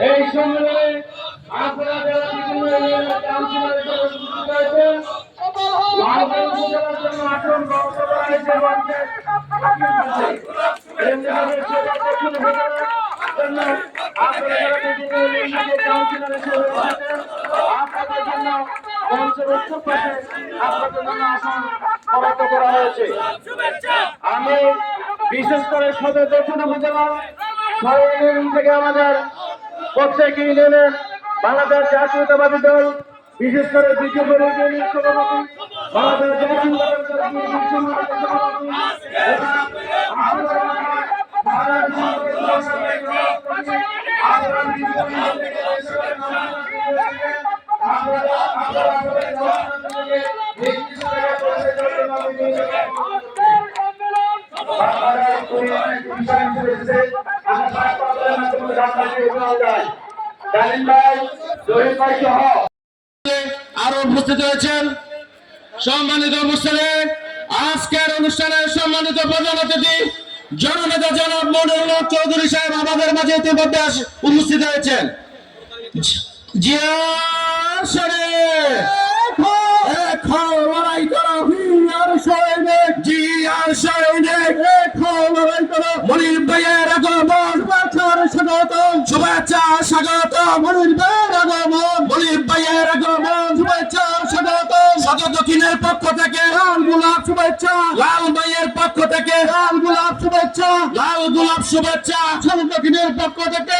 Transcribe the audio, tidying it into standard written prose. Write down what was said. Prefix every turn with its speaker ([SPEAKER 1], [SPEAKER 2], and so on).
[SPEAKER 1] এই সম্মেলনে আপনারা যারা বিভিন্ন ইউনিয়নের কাউন্সিলর হিসেবে উপস্থিত হয়েছেন, লালগঞ্জ উপজেলার জন্য আসন বরাদ্দ করা হয়েছে পঞ্চায়েত এমনিভাবে সেবা দক্ষিণ উপজেলার জন্য আপনারা যারা বিভিন্ন ইউনিয়নের কাউন্সিলর হিসেবে এসেছেন, আপনাদের জন্য মঞ্চের উত্তর পাশে আপনাদের জন্য আসন বরাদ্দ করা হয়েছে। আমি বিশেষ করে সদর দক্ষিণ উপজেলা ইউনিয়ন থেকে আমাদের প্রত্যেক ইউনিয়নের বাংলাদেশ জাতীয়তাবাদী দল, বিশেষ করে দ্বিতীয় ইউনিয়নের সভাপতি, বাংলাদেশ জাতীয়তাবাদী দল আরো উপস্থিত হয়েছেন। সম্মানিত অনুষ্ঠানে আজকের অনুষ্ঠানের সম্মানিত প্রধান অতিথি জননেতা জনাব মনিরুল হক চৌধুরী সাহেব আমাদের মাঝে ইতিমধ্যে উপস্থিত হয়েছেন। মনির ভাইয়ের আগমন শুভেচ্ছা স্বাগত, মনির ভাইয়ের আগমন, মনির ভাইয়ের আগমন শুভেচ্ছা স্বাগত। সদর দক্ষিণের পক্ষ থেকে লাল গোলাপ শুভেচ্ছা, লাল ভাইয়ের পক্ষ থেকে লাল গোলাপ শুভেচ্ছা, লাল গোলাপ শুভেচ্ছা। সদর দক্ষিণের পক্ষ থেকে